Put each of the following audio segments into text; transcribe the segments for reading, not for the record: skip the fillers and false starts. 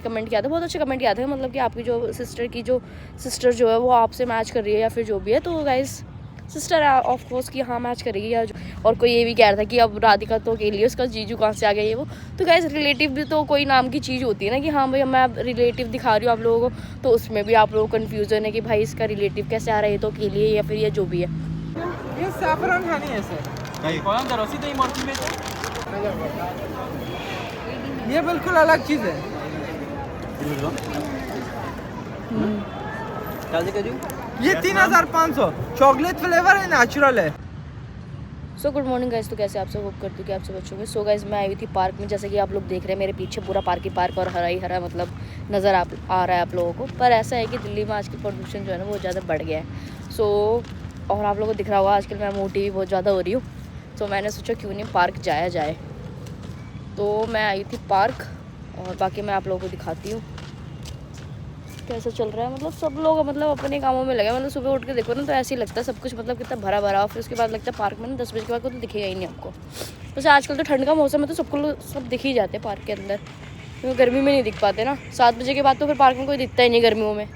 Comment किया था, बहुत अच्छा कमेंट किया था, मतलब कि आपकी जो सिस्टर जो है वो आपसे मैच कर रही है या फिर जो भी है। तो गाइस सिस्टर ऑफ कोर्स कि हाँ मैच करेगी या और कोई ये भी कह रहा था कि अब राधिका तो अकेली है, उसका जीजू कहाँ से आ गया ये वो। तो गाइस रिलेटिव भी तो कोई नाम की चीज़ होती है ना कि हाँ भाई मैं रिलेटिव दिखा रही हूँ आप लोगों को, तो उसमें भी आप लोगों को कन्फ्यूज़न है कि भाई इसका रिलेटिव कैसे आ रहा है, ये तो अकेली है या फिर ये जो भी है। ये सैफरन हनी है सर, ये बिल्कुल अलग चीज़ है। ये 3500 चॉकलेट फ्लेवर है, नेचुरल है। सो गुड मॉर्निंग गाइस, तो कैसे आप सब होप करती हूँ कि आप सब अच्छे होंगे। सो गाइस मैं आई हुई थी पार्क में, जैसे कि आप लोग देख रहे हैं मेरे पीछे पूरा पार्क ही पार्क और हरा ही हरा मतलब नज़र आ रहा है आप लोगों को। पर ऐसा है कि दिल्ली में आजकल प्रदूषण जो है ना वो ज़्यादा बढ़ गया है। सो और आप लोगों को दिख रहा होगा आजकल मैं मोटी भी बहुत ज़्यादा हो रही हूँ, तो मैंने सोचा क्यों नहीं पार्क जाया जाए। तो मैं आई थी पार्क और बाकी मैं आप लोगों को दिखाती हूँ कैसा चल रहा है। मतलब सब लोग मतलब अपने कामों में लगे, मतलब सुबह उठ के देखो ना तो ऐसे ही लगता है सब कुछ मतलब कितना भरा भरा, और फिर उसके बाद लगता है पार्क में ना 10 बजे के बाद को तो दिखेगा ही नहीं आपको। वैसे आजकल तो ठंड का मौसम है तो सबको सब दिख ही जाते हैं पार्क के अंदर, क्योंकि गर्मी में नहीं दिख पाते ना। 7 बजे के बाद तो फिर पार्क में कोई दिखता ही नहीं गर्मियों में,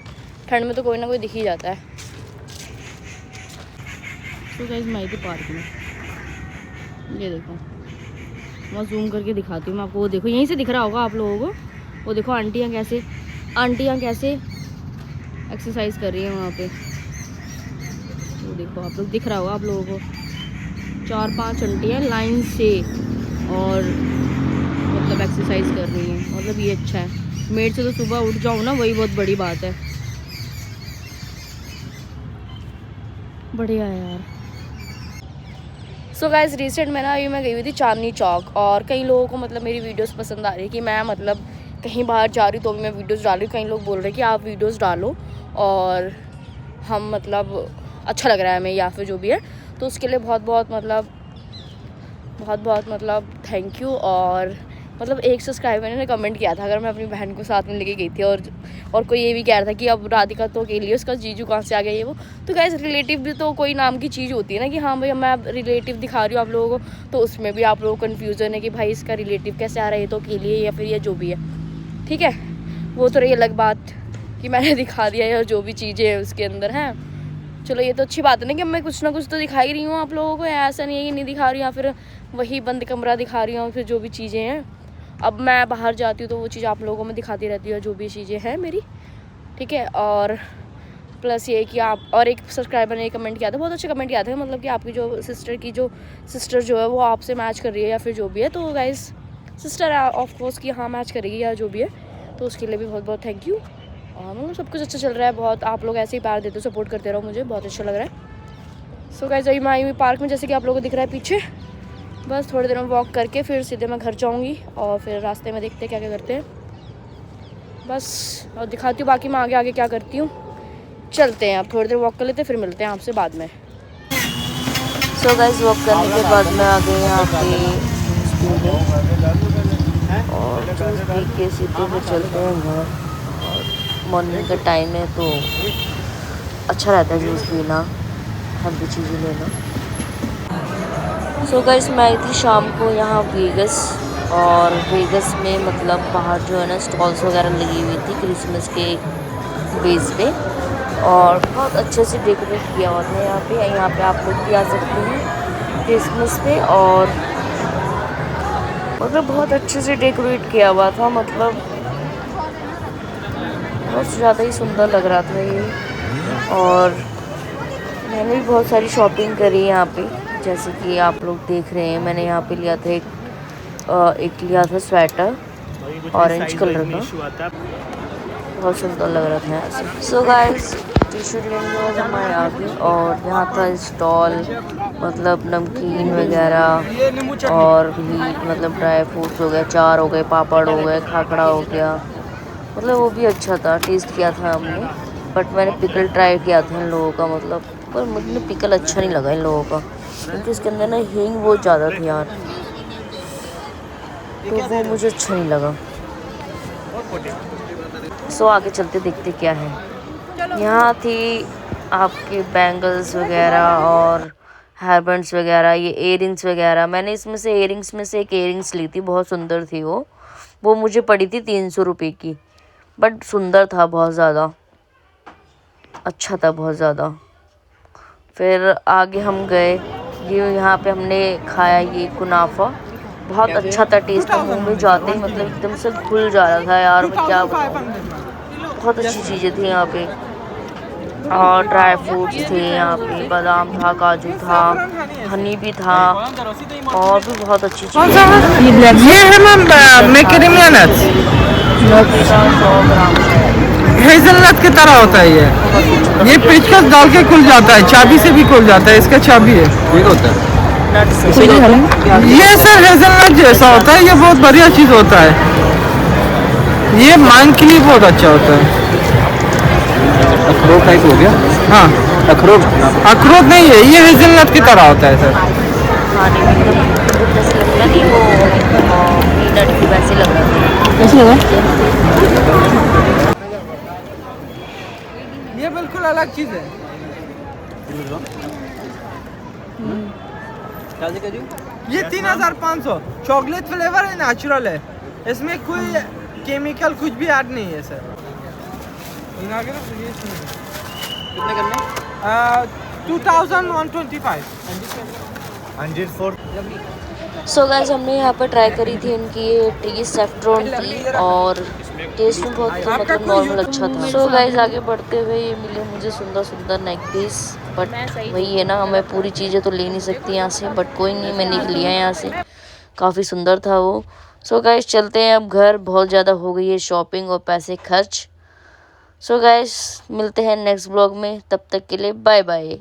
ठंड में तो कोई ना कोई दिख ही जाता है। तो गाइस मैं आई थी पार्क में, ये देखो मैं जूम करके दिखाती हूँ मैं आपको। वो देखो यहीं से दिख रहा होगा आप लोगों को, वो देखो आंटियाँ कैसे एक्सरसाइज कर रही है वहाँ पे। वो देखो आप लोग दिख रहा होगा आप लोगों को, 4-5 आंटियाँ लाइन से और मतलब एक्सरसाइज कर रही हैं। मतलब ये अच्छा है, मेड से तो सुबह उठ जाऊँ ना वही बहुत बड़ी बात है। बढ़िया है यार। सो गाइस रिसेंट में ना अभी मैं गई हुई थी चांदनी चौक, और कई लोगों को मतलब मेरी वीडियोस पसंद आ रही है कि मैं मतलब कहीं बाहर जा रही हूँ तो भी मैं वीडियोस डाल रही हूँ। कई लोग बोल रहे हैं कि आप वीडियोस डालो और हम मतलब अच्छा लग रहा है हमें या फिर जो भी है, तो उसके लिए बहुत बहुत मतलब थैंक यू। और मतलब एक सब्सक्राइबर ने कमेंट किया था अगर मैं अपनी बहन को साथ में लेके गई थी, और कोई ये भी कह रहा था कि अब राधिका तो अकेली है, उसका जीजू कहाँ से आ गया ये वो। तो गाइस रिलेटिव भी तो कोई नाम की चीज़ होती है ना कि हाँ भाई मैं रिलेटिव दिखा रही हूँ आप लोगों को, तो उसमें भी आप लोगों को कन्फ्यूज़न है कि भाई इसका रिलेटिव कैसे आ रहा है, ये तो अकेली है या फिर ये जो भी है। ठीक है, वो तो रही अलग बात कि मैंने दिखा दिया है और जो भी चीज़ें हैं उसके अंदर हैं। चलो ये तो अच्छी बात है ना कि मैं कुछ ना कुछ तो दिखा ही रही हूँ आप लोगों को, ऐसा नहीं है कि नहीं दिखा रही हूँ या फिर वही बंद कमरा दिखा रही हूँ, फिर जो भी चीज़ें हैं। अब मैं बाहर जाती हूँ तो वो चीज़ आप लोगों को मैं दिखाती रहती हूँ जो भी चीज़ें हैं मेरी। ठीक है, और प्लस ये कि आप, और एक सब्सक्राइबर ने कमेंट किया था, बहुत अच्छा कमेंट किया था, मतलब कि आपकी जो सिस्टर जो है वो आपसे मैच कर रही है या फिर जो भी है। तो गाइस सिस्टर ऑफ कोर्स कि हाँ मैच करेगी या जो भी है, तो उसके लिए भी बहुत बहुत थैंक यू। और मतलब सब कुछ अच्छा चल रहा है बहुत, आप लोग ऐसे ही प्यार देते हो, सपोर्ट करते रहो, मुझे बहुत अच्छा लग रहा है। सो गाइस अभी मैं आई हुई पार्क में, जैसे कि आप लोगों को दिख रहा है पीछे। बस थोड़ी देर में वॉक करके फिर सीधे मैं घर जाऊंगी और फिर रास्ते में देखते हैं क्या क्या करते हैं बस, और दिखाती हूँ बाकी मैं आगे आगे क्या करती हूँ। चलते हैं, अब थोड़ी देर वॉक कर लेते हैं, फिर मिलते हैं आपसे बाद में। सो गाइस वॉक करने के बाद मैं आ गई यहाँ पे स्कूल में, और जूस पी के सीधे में चलते हैं घर। और मॉर्निंग का टाइम है तो अच्छा रहता है जूस पीना, ठंडी चीज़ें लेना। सो गाइस मैं आई थी शाम को यहाँ वेगस, और वेगस में मतलब बाहर जो है ना स्टॉल्स वगैरह लगी हुई थी क्रिसमस के बेस पे, और बहुत अच्छे से डेकोरेट किया हुआ था यहाँ पे आप लोग भी आ सकते हैं क्रिसमस पे। और मतलब बहुत अच्छे से डेकोरेट किया हुआ था, मतलब बहुत ज़्यादा ही सुंदर लग रहा था ये। और मैंने भी बहुत सारी शॉपिंग करी यहाँ पे, जैसे कि आप लोग देख रहे हैं मैंने यहाँ पे लिया था एक लिया था स्वेटर ऑरेंज कलर का, बहुत सुंदर लग रहा था यहाँ से। सो गाइस टी शर्ट लेंगे और हमारे आगे, और यहाँ था स्टॉल मतलब नमकीन वगैरह, और भी मतलब ड्राई फ्रूट्स हो गए, चार हो गए, पापड़ हो गए, खाखड़ा हो गया, मतलब वो भी अच्छा था, टेस्ट किया था हमने। बट मैंने पिकल ट्राई किया था इन लोगों का, मतलब पर मुझे पिकल अच्छा नहीं लगा इन लोगों का, क्योंकि इसके अंदर ना हींग बहुत ज़्यादा थी यार, तो वो मुझे अच्छा नहीं लगा। सो आगे चलते देखते क्या है। यहाँ थी आपके बैंगल्स वगैरह और हेयरबैंड्स वगैरह, ये इयरिंग्स वगैरह। मैंने इसमें से इयरिंग्स में से एक इयरिंग्स ली थी, बहुत सुंदर थी वो मुझे पड़ी थी 300 रुपये की। बट सुंदर था बहुत ज़्यादा, अच्छा था बहुत ज़्यादा। फिर आगे हम गए, ये यहाँ पे हमने खाया ये कुनाफा, बहुत अच्छा था टेस्ट था, मुंह में जाते ही मतलब एकदम से घुल जा रहा था यार, मैं क्या बताऊँ, बहुत अच्छी चीज़ें थी यहाँ पे। और ड्राई फ्रूट्स थे यहाँ पे, बादाम था, काजू था, हनी भी था, और भी बहुत अच्छी चीज़। ये है मैम मैकेडेमिया नट्स, 100 ग्राम हेजलनट की तरह होता है ये पेचकस डाल के खुल जाता है, चाबी से भी खुल जाता है, इसका चाबी है। ये होता है नट्स। ये सर हेजलनट जैसा होता है, ये बहुत बढ़िया चीज़ होता है, ये माइंड के लिए बहुत अच्छा होता है। अखरोट टाइप हो गया। हाँ अखरोट नहीं है, ये हेजलनट की तरह होता है सर। खाने में एकदम जैसे लगता नहीं वो पीनट की वैसे लग रहा था। कैसे लगा? ये बिल्कुल अलग चीज़ है। ये 3500 चॉकलेट फ्लेवर है, नेचुरल है, इसमें कोई केमिकल कुछ भी ऐड नहीं है सर। कितने करने? 2125। सो गाइस हमने यहाँ पर ट्राई करी थी इनकी ये टी सेफ्रॉन टी, और टेस्ट में बहुत मतलब नॉर्मल अच्छा था। सो गाइस आगे बढ़ते हुए ये मिले मुझे सुंदर सुंदर नेक पीस, बट वही है ना, हमें पूरी चीज़ें तो ले नहीं सकती यहाँ से, बट कोई नहीं, मैंने लिया यहाँ से, काफ़ी सुंदर था वो। सो गाइस चलते हैं अब घर, बहुत ज़्यादा हो गई है शॉपिंग और पैसे खर्च। सो गाइस मिलते हैं नेक्स्ट ब्लॉग में, तब तक के लिए बाय बाय।